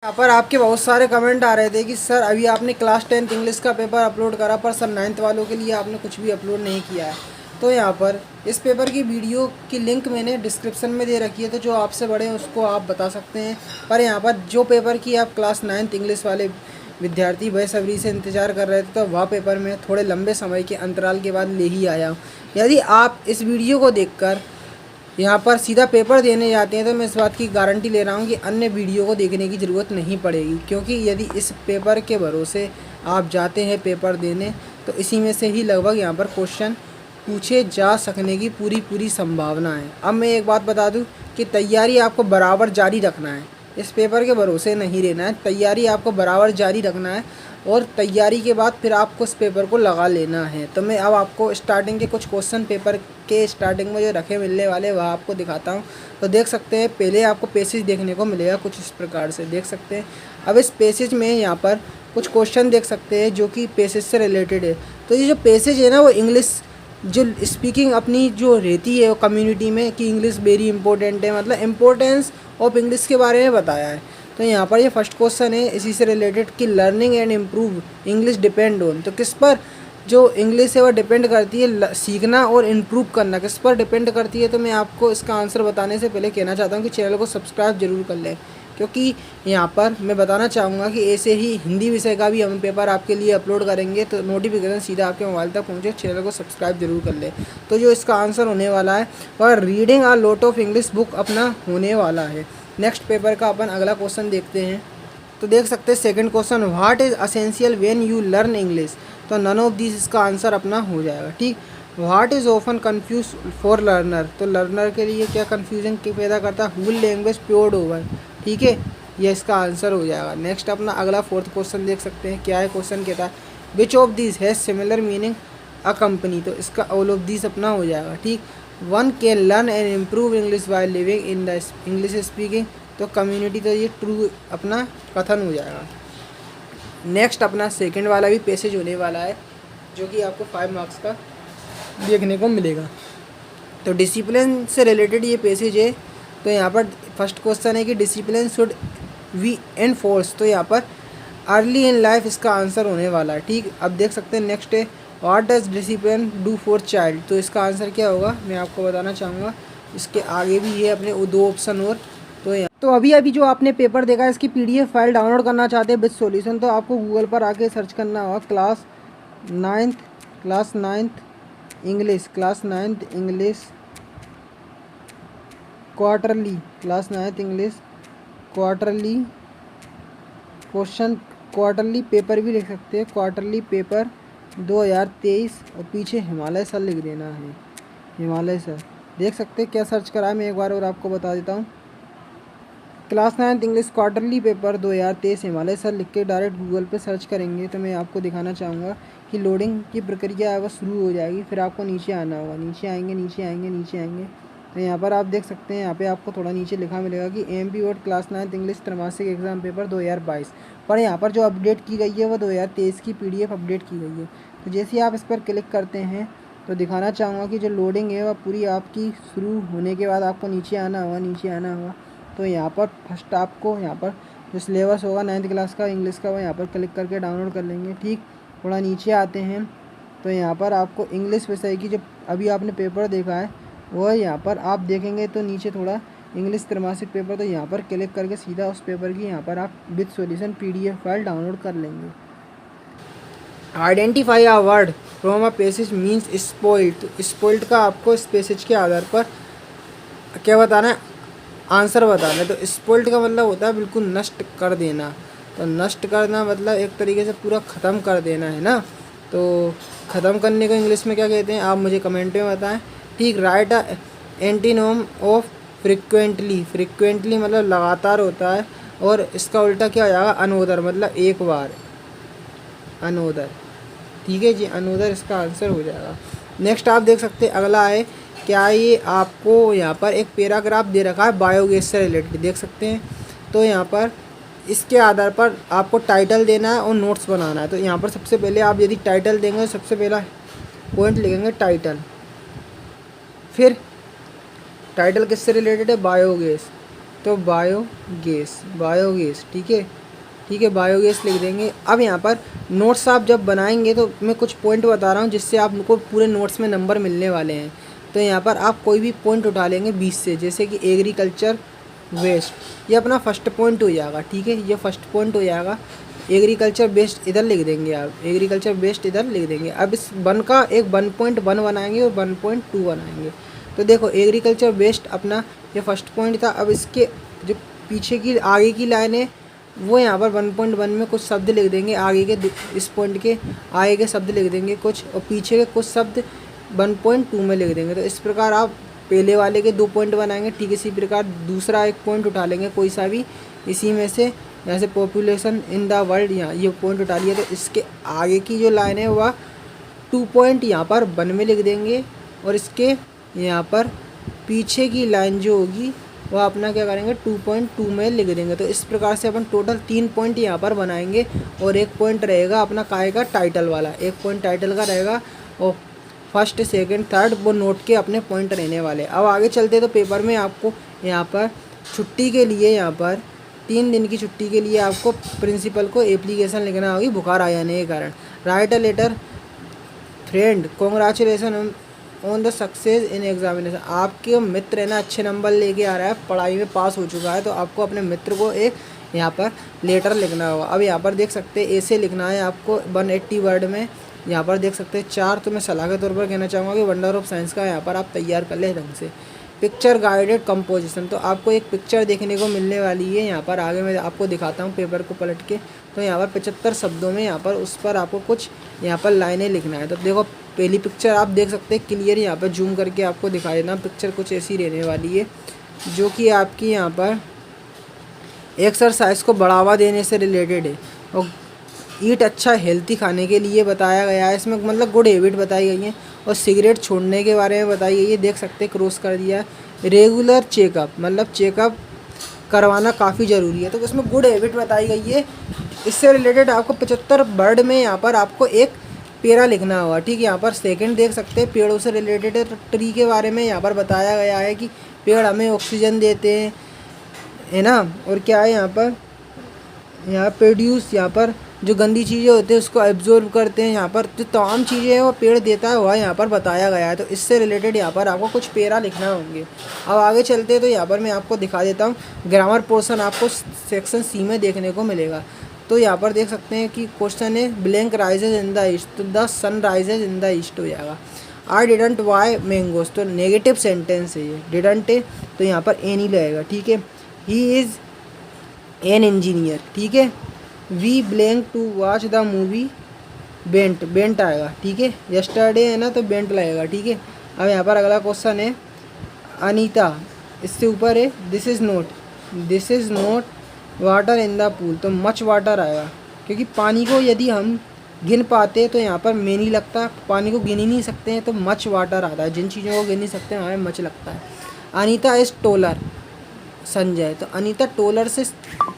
यहाँ पर आपके बहुत सारे कमेंट आ रहे थे कि सर अभी आपने क्लास 10th इंग्लिश का पेपर अपलोड करा पर सर 9th वालों के लिए आपने कुछ भी अपलोड नहीं किया है। तो यहाँ पर इस पेपर की वीडियो की लिंक मैंने डिस्क्रिप्शन में दे रखी है, तो जो आपसे बड़े हैं उसको आप बता सकते हैं। पर यहाँ पर जो पेपर की आप क्लास 9th इंग्लिश वाले विद्यार्थी बेसब्री से इंतज़ार कर रहे थे, तो वह पेपर में थोड़े लंबे समय के अंतराल के बाद ले ही आया हूँ। यदि आप इस वीडियो को देखकर यहाँ पर सीधा पेपर देने जाते हैं तो मैं इस बात की गारंटी ले रहा हूँ कि अन्य वीडियो को देखने की ज़रूरत नहीं पड़ेगी, क्योंकि यदि इस पेपर के भरोसे आप जाते हैं पेपर देने तो इसी में से ही लगभग यहाँ पर क्वेश्चन पूछे जा सकने की पूरी संभावना है। अब मैं एक बात बता दूँ कि तैयारी आपको बराबर जारी रखना है, इस पेपर के भरोसे नहीं रहना है। तैयारी आपको बराबर जारी रखना है और तैयारी के बाद फिर आपको इस पेपर को लगा लेना है। तो मैं अब आपको स्टार्टिंग के कुछ क्वेश्चन पेपर के स्टार्टिंग में जो रखे मिलने वाले वह आपको दिखाता हूं। तो देख सकते हैं, पहले आपको पैसेज देखने को मिलेगा कुछ इस प्रकार से, देख सकते हैं। अब इस पैसेज में यहाँ पर कुछ क्वेश्चन देख सकते हैं जो कि पैसेज से रिलेटेड है। तो ये जो पैसेज है ना, वो इंग्लिश जो स्पीकिंग अपनी जो रहती है वो कम्युनिटी में कि इंग्लिश वेरी इंपॉर्टेंट है, मतलब इम्पोर्टेंस ऑफ इंग्लिश के बारे में बताया है। तो यहाँ पर ये फर्स्ट क्वेश्चन है इसी से रिलेटेड कि learning and improve English depend on, तो किस पर जो इंग्लिश है वो डिपेंड करती है, सीखना और इम्प्रूव करना किस पर डिपेंड करती है। तो मैं आपको इसका आंसर बताने से पहले कहना चाहता हूँ कि चैनल को सब्सक्राइब जरूर कर लें, क्योंकि यहाँ पर मैं बताना चाहूँगा कि ऐसे ही हिंदी विषय का भी हम पेपर आपके लिए अपलोड करेंगे, तो नोटिफिकेशन सीधा आपके मोबाइल तक पहुँचे। चैनल को सब्सक्राइब जरूर कर लें। तो जो इसका आंसर होने वाला है वह reading a lot of English book अपना होने वाला है। नेक्स्ट पेपर का अपन अगला क्वेश्चन देखते हैं। तो देख सकते हैं second question, what is essential when you learn English. तो नन ऑफ दिस इसका आंसर अपना हो जाएगा। ठीक, what is often confuse for learner, तो लर्नर के लिए क्या कन्फ्यूजन पैदा करता है, हुल लैंग्वेज प्योर्ड ओवर। ठीक है, ये इसका आंसर हो जाएगा। नेक्स्ट अपना अगला फोर्थ क्वेश्चन देख सकते हैं, क्या है क्वेश्चन, कहता है which of this has similar meaning a company, तो इसका ऑल ऑफ दिस अपना हो जाएगा। ठीक, one can learn and improve English by living in the English speaking, तो कम्युनिटी, तो ये ट्रू अपना कथन हो जाएगा। नेक्स्ट अपना सेकंड वाला भी पैसेज होने वाला है जो कि आपको 5 मार्क्स का देखने को मिलेगा। तो डिसिप्लिन से रिलेटेड ये पैसेज है। तो यहाँ पर फर्स्ट क्वेश्चन है कि डिसिप्लिन शुड वी एनफोर्स, तो यहाँ पर अर्ली इन लाइफ इसका आंसर होने वाला है। ठीक, अब देख सकते हैं नेक्स्ट है what does discipline do for child, तो इसका आंसर क्या होगा मैं आपको बताना चाहूँगा। इसके आगे भी है अपने 2 ऑप्शन और। तो अभी जो आपने पेपर देखा है इसकी PDF फाइल डाउनलोड करना चाहते हैं विद सॉल्यूशन, तो आपको गूगल पर आके सर्च करना होगा class 9th English quarterly, class 9th English quarterly question, quarterly paper भी लिख सकते हैं, क्वार्टरली पेपर 2023 और पीछे हिमालय सर लिख देना है, हिमालय सर। देख सकते हैं क्या सर्च करा है, मैं एक बार और आपको बता देता हूँ। Class 9th English quarterly paper 2023 Himalaya sir लिख के डायरेक्ट गूगल पे सर्च करेंगे तो मैं आपको दिखाना चाहूँगा कि लोडिंग की प्रक्रिया है वो शुरू हो जाएगी। फिर आपको नीचे आना होगा, नीचे आएंगे। तो यहाँ पर आप देख सकते हैं, यहाँ पे आपको थोड़ा नीचे लिखा मिलेगा कि MP board class 9th English त्रैमासिक एग्जाम पेपर 2022, पर यहाँ पर जो अपडेट की गई है वो 2023 की PDF अपडेट की गई है। तो जैसे ही आप इस पर क्लिक करते हैं तो दिखाना चाहूँगा कि जो लोडिंग है वह पूरी आपकी शुरू होने के बाद आपको नीचे आना होगा। तो यहाँ पर फर्स्ट आपको यहाँ पर जो सिलेबस होगा 9th क्लास का इंग्लिश का वो यहाँ पर क्लिक करके डाउनलोड कर लेंगे। ठीक, थोड़ा नीचे आते हैं तो यहाँ पर आपको इंग्लिश विषय की जो अभी आपने पेपर देखा है वह यहाँ पर आप देखेंगे। तो नीचे थोड़ा इंग्लिश त्रैमासिक पेपर, तो यहाँ पर क्लिक करके सीधा उस पेपर की यहाँ पर आप with solution PDF file download कर लेंगे। Identify a word from a passage means spoiled, तो स्पॉइल्ड का आपको इस पैसेज के आधार पर क्या बताना है, आंसर बताना है। तो स्पॉइल्ड का मतलब होता है बिल्कुल नष्ट कर देना, तो नष्ट करना मतलब एक तरीके से पूरा ख़त्म कर देना है ना। तो ख़त्म करने को इंग्लिश में क्या कहते हैं आप मुझे कमेंट में बताएं। ठीक, राइट अ एंटीनोम ऑफ फ्रिक्वेंटली मतलब लगातार होता है, और इसका उल्टा क्या हो जाएगा, अनोदर मतलब एक बार, अनोदर। ठीक है जी, अनोदर इसका आंसर हो जाएगा। नेक्स्ट आप देख सकते हैं अगला है, क्या ये आपको यहाँ पर एक पैराग्राफ दे रखा है बायोगैस से रिलेटेड, देख सकते हैं। तो यहाँ पर इसके आधार पर आपको टाइटल देना है और नोट्स बनाना है। तो यहाँ पर सबसे पहले आप यदि टाइटल देंगे सबसे पहला पॉइंट लिखेंगे टाइटल, फिर टाइटल किससे रिलेटेड है, बायोगैस। तो बायोगैस, बायोगैस, ठीक है, ठीक है, बायोगैस लिख देंगे। अब यहाँ पर नोट्स आप जब बनाएंगे तो मैं कुछ पॉइंट बता रहा हूँ जिससे आपको पूरे नोट्स में नंबर मिलने वाले हैं। तो यहाँ पर आप कोई भी पॉइंट उठा लेंगे 20 से, जैसे कि एग्रीकल्चर वेस्ट, ये अपना फर्स्ट पॉइंट हो जाएगा, ठीक है, ये फर्स्ट पॉइंट हो जाएगा। एग्रीकल्चर बेस्ट इधर लिख देंगे आप, एग्रीकल्चर बेस्ट इधर लिख देंगे। अब इस वन का एक 1.1 बनाएंगे और 1.2 बनाएंगे। तो देखो एग्रीकल्चर बेस्ट अपना ये फर्स्ट पॉइंट था। अब इसके जो पीछे की आगे की लाइन है वो यहाँ पर 1.1 में कुछ शब्द लिख देंगे, आगे के इस पॉइंट के आगे के शब्द लिख देंगे कुछ, और पीछे के कुछ शब्द 1.2 में लिख देंगे। तो इस प्रकार आप पहले वाले के 2 पॉइंट बनाएंगे, ठीक है। इसी प्रकार दूसरा एक पॉइंट उठा लेंगे कोई सा भी इसी में से, जैसे पॉपुलेशन इन द वर्ल्ड, यहाँ ये पॉइंट उठा लिया। तो इसके आगे की जो लाइन है वह 2 पॉइंट यहाँ पर 1 में लिख देंगे, और इसके यहाँ पर पीछे की लाइन जो होगी वह अपना क्या करेंगे 2.2 में लिख देंगे। तो इस प्रकार से अपन टोटल 3 पॉइंट यहाँ पर बनाएंगे, और एक पॉइंट रहेगा अपना काय का टाइटल वाला, एक पॉइंट टाइटल का रहेगा, और फर्स्ट सेकंड थर्ड वो नोट के अपने पॉइंट रहने वाले। अब आगे चलते तो पेपर में आपको यहाँ पर छुट्टी के लिए, यहाँ पर 3 दिन की छुट्टी के लिए आपको प्रिंसिपल को एप्लीकेशन लिखना होगी बुखार आ जाने के कारण। Write a letter friend congratulation on the success in examination. आपके मित्र है ना अच्छे नंबर लेके आ रहा है, पढ़ाई में पास हो चुका है, तो आपको अपने मित्र को एक यहाँ पर लेटर लिखना होगा। अब यहाँ पर देख सकते हैं ऐसे लिखना है आपको 180 वर्ड में। यहाँ पर देख सकते हैं 4, तो मैं सलाह के तौर पर कहना चाहूँगा कि वंडर ऑफ साइंस का यहाँ पर आप तैयार कर ले ढंग से। पिक्चर गाइडेड कंपोजिशन, तो आपको एक पिक्चर देखने को मिलने वाली है। यहाँ पर आगे मैं आपको दिखाता हूँ पेपर को पलट के। तो यहाँ पर 75 शब्दों में यहाँ पर उस पर आपको कुछ यहाँ पर लाइनें लिखना है। तो देखो पहली पिक्चर आप देख सकते हैं क्लियर, यहाँ पर जूम करके आपको दिखा देना। पिक्चर कुछ ऐसी रहने वाली है जो कि आपकी यहाँ पर एक्सरसाइज को बढ़ावा देने से रिलेटेड है, और ईट अच्छा हेल्थी खाने के लिए बताया गया है। इसमें मतलब गुड हैबिट बताई गई है, और सिगरेट छोड़ने के बारे में बताई गई है। देख सकते हैं क्रॉस कर दिया है। रेगुलर चेकअप, मतलब चेकअप करवाना काफ़ी ज़रूरी है, तो इसमें गुड हैबिट बताई गई है। इससे रिलेटेड आपको 75 वर्ड में यहाँ पर आपको एक पेरा लिखना होगा, ठीक है। यहाँ पर सेकंड देख सकते हैं पेड़ों से रिलेटेड है, तो ट्री के बारे में यहाँ पर बताया गया है कि पेड़ हमें ऑक्सीजन देते हैं, है ना। और क्या है यहाँ पर, यहाँ प्रोड्यूस, यहाँ पर जो गंदी चीज़ें होती हैं उसको एब्जॉर्ब करते हैं। यहाँ पर जो तमाम चीज़ें हैं वो पेड़ देता है, वह यहाँ पर बताया गया है। तो इससे रिलेटेड यहाँ पर आपको कुछ पेरा लिखना होंगे। अब आगे चलते हैं तो यहाँ पर मैं आपको दिखा देता हूँ ग्रामर पोर्शन आपको सेक्शन सी में देखने को मिलेगा। तो यहाँ पर देख सकते हैं कि क्वेश्चन है blank rises in the east, तो the sun rises in the east हो जाएगा। आई डिडंट बाय मैंगोज, तो नेगेटिव सेंटेंस है ये, डिडंट है तो यहाँ पर एनी लगेगा, ठीक है। ही इज़ एन इंजीनियर, ठीक है। We blank to watch the movie want, want आएगा, ठीक है। यस्टरडे है ना तो बेंट लगेगा, ठीक है। अब यहाँ पर अगला क्वेश्चन है अनीता, इससे ऊपर है this is not water in the pool, तो मच वाटर आएगा, क्योंकि पानी को यदि हम गिन पाते तो यहाँ पर मेनी लगता, पानी को गिन ही नहीं सकते हैं तो मच वाटर आता है। जिन चीज़ों को गिन नहीं सकते हैं हमें मच लगता है। अनीता इज़ टोलर संजय, तो अनीता टोलर से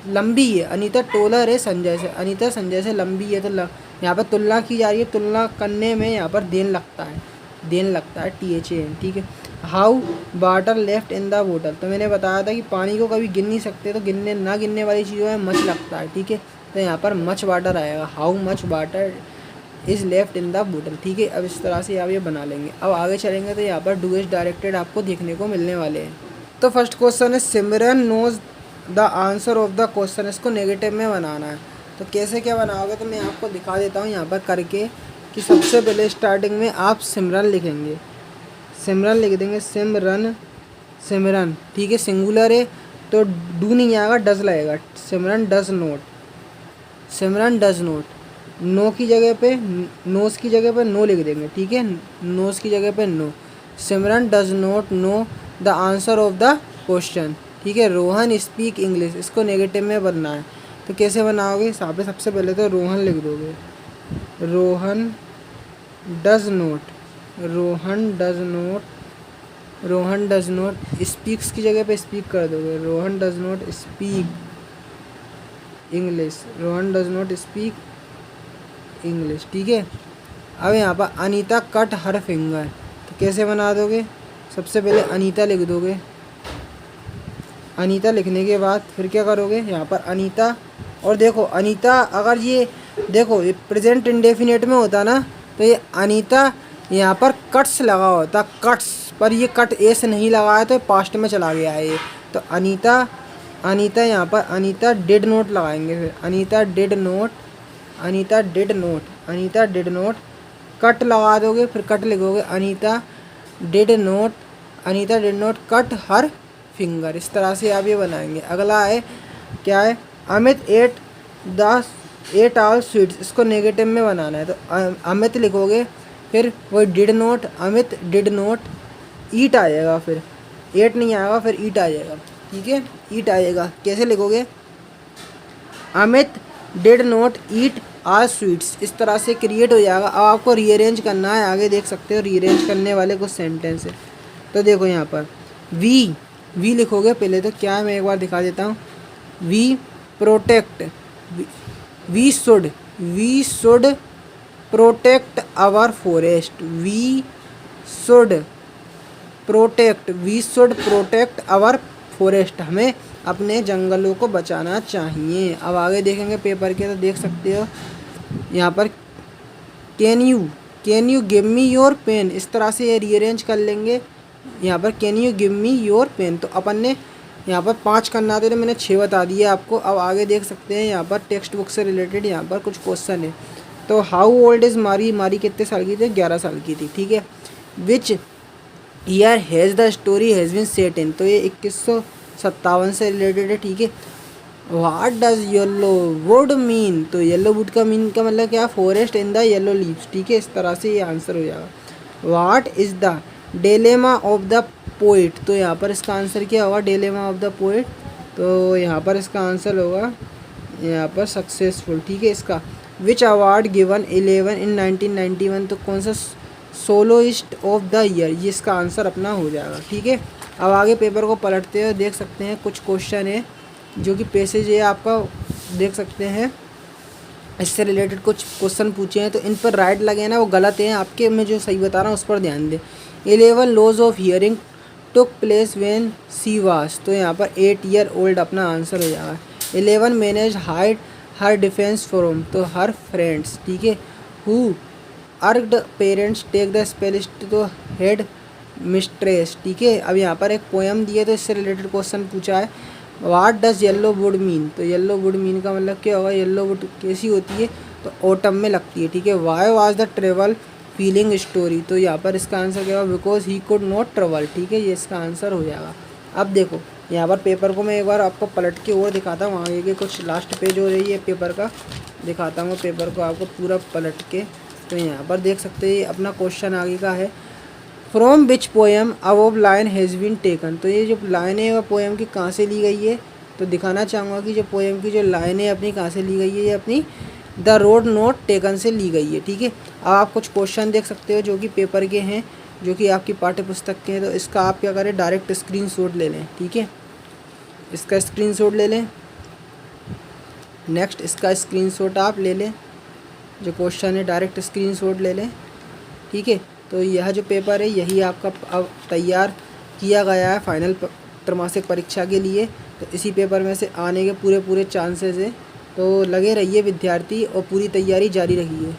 लंबी है, अनीता टोलर है संजय से, अनीता संजय से लंबी है। तो यहाँ पर तुलना की जा रही है, तुलना करने में यहाँ पर देन लगता है, THAN, ठीक है। How water left in the बोतल, तो मैंने बताया था कि पानी को कभी गिन नहीं सकते, तो गिनने वाली चीज़ों में मच लगता है, ठीक है। तो यहाँ पर मच वाटर आएगा, how much water is left in the बोतल, ठीक है। अब इस तरह से आप ये बना लेंगे। अब आगे चलेंगे तो यहाँ पर डू इज डायरेक्टेड आपको देखने को मिलने वाले हैं। तो फर्स्ट क्वेश्चन है Simran knows the answer of the question, इसको नेगेटिव में बनाना है। तो कैसे क्या बनाओगे तो मैं आपको दिखा देता हूँ यहाँ पर करके, कि सबसे पहले स्टार्टिंग में आप सिमरन लिखेंगे, सिमरन लिख देंगे, सिमरन, ठीक है। सिंगुलर है तो डू नहीं आएगा, डज लगेगा, सिमरन डज नोट, नो की जगह पे, नोज की जगह पे नो लिख देंगे, ठीक है। नोज की जगह पे know, Simran does not know the answer of the question, ठीक है। रोहन स्पीक इंग्लिश, इसको नेगेटिव में बनना है। तो कैसे बनाओगे, सबसे पहले तो रोहन लिख दोगे, रोहन डज नॉट स्पीक्स की जगह पे स्पीक कर दोगे, Rohan does not speak English, ठीक है। अब यहाँ पर अनीता कट हर फिंगर, तो कैसे बना दोगे, सबसे पहले अनीता लिख दोगे, अनीता लिखने के बाद फिर क्या करोगे, यहाँ पर अनीता। और देखो अनीता, अगर ये देखो ये प्रेजेंट इंडेफिनिट में होता ना तो ये अनीता यहाँ पर कट्स लगा होता, कट्स, पर ये कट ए से नहीं लगा है तो पास्ट में चला गया है ये। तो अनीता, अनीता यहाँ पर अनीता डिड नोट लगाएंगे, फिर Anita did note, Anita did note, Anita did note, cut लगा दोगे, फिर कट लिखोगे Anita did note, Anita did note cut her finger. इस तरह से आप ये बनाएंगे। अगला है क्या है, अमित एट ऑल स्वीट्स, इसको नेगेटिव में बनाना है। तो अमित लिखोगे, फिर वही did not, Amit did not, eat आ जाएगा, फिर एट नहीं आएगा, फिर ईट आ जाएगा, ठीक है, ईट आएगा। कैसे लिखोगे, Amit did not eat all sweets. इस तरह से क्रिएट हो जाएगा। अब आपको रीअरेंज करना है, आगे देख सकते हो रीअरेंज करने वाले कुछ सेंटेंस है। तो देखो यहाँ पर वी लिखोगे पहले, तो क्या है मैं एक बार दिखा देता हूँ। We protect, we should protect our forest, we should protect our forest, हमें अपने जंगलों को बचाना चाहिए। अब आगे देखेंगे पेपर के, तो देख सकते हो यहाँ पर can you give me your pen, इस तरह से ये रीअरेंज कर लेंगे। यहाँ पर can you give me your pen, तो अपन ने यहाँ पर 5 करना था, तो मैंने 6 बता दिया आपको। अब आगे देख सकते हैं यहाँ पर टेक्स्ट बुक से रिलेटेड यहाँ पर कुछ क्वेश्चन है। तो हाउ ओल्ड इज़ मारी, मारी कितने साल की थी, 11 साल की थी, ठीक है। Which year has the story has been set in, तो ये 2157 से रिलेटेड है, ठीक है। What does yellow wood mean, तो येलो वुड का मीन का मतलब क्या, forest in the yellow leaves, ठीक है। इस तरह से ये आंसर हो जाएगा। What is the dilemma of the poet, तो यहाँ पर इसका आंसर क्या होगा, डिलेमा ऑफ द पोइट, तो यहाँ पर इसका आंसर होगा यहाँ पर सक्सेसफुल, ठीक है। इसका विच अवार्ड गिवन 11 इन 1991, तो कौन सा सोलोइस्ट ऑफ द ईयर, ये इसका आंसर अपना हो जाएगा, ठीक है। अब आगे पेपर को पलटते हो, देख सकते हैं कुछ क्वेश्चन है जो कि पैसेज है आपका, देख सकते हैं इससे रिलेटेड कुछ क्वेश्चन पूछे हैं, तो इन पर राइट लगे हैं ना वो गलत हैं आपके, मैं जो सही बता रहा हूँ उस पर ध्यान दें। 11 laws of hearing took place when she was, तो यहाँ पर 8 ईयर ओल्ड अपना आंसर हो जाएगा। 11 manage hide her defence from, तो हर फ्रेंड्स, ठीक है। Who argued parents take the specialist, तो हेड मिस्ट्रेस, ठीक है। अब यहाँ पर एक पोएम दिए तो इससे रिलेटेड क्वेश्चन पूछा है। What does yellow wood mean, तो येलो वुड मीन का मतलब क्या होगा, येलो वुड कैसी होती है, तो ऑटम में लगती है, ठीक है। Why was the travel feeling story, तो यहाँ पर इसका आंसर क्या होगा, because he could not travel, ठीक है, ये इसका आंसर हो जाएगा। अब देखो यहाँ पर पेपर को मैं एक बार आपको पलट के और दिखाता हूँ, आगे के कुछ लास्ट पेज हो रही है पेपर का, दिखाता हूँ पेपर को आपको पूरा पलट के। तो यहाँ पर देख सकते हैं अपना क्वेश्चन आगे का है, from which poem above line has been taken, तो ये जो लाइन है वो पोएम की कहाँ से ली गई है, तो दिखाना चाहूँगा कि जो पोएम की जो लाइन है अपनी कहाँ से ली गई है, ये अपनी द रोड नोट टेकन से ली गई है, ठीक है। अब आप कुछ क्वेश्चन देख सकते हो जो कि पेपर के हैं, जो कि आपकी पाठ्य पुस्तक के हैं, तो इसका आप क्या करें, डायरेक्ट स्क्रीनशॉट ले लें, ठीक है, इसका स्क्रीनशॉट ले लें। नेक्स्ट इसका स्क्रीनशॉट आप ले लें, जो क्वेश्चन है डायरेक्ट स्क्रीनशॉट ले लें, ठीक है। तो यह जो पेपर है यही आपका अब तैयार किया गया है फाइनल त्रैमासिक परीक्षा के लिए, तो इसी पेपर में से आने के पूरे चांसेस है। तो लगे रहिए विद्यार्थी और पूरी तैयारी जारी रखिए।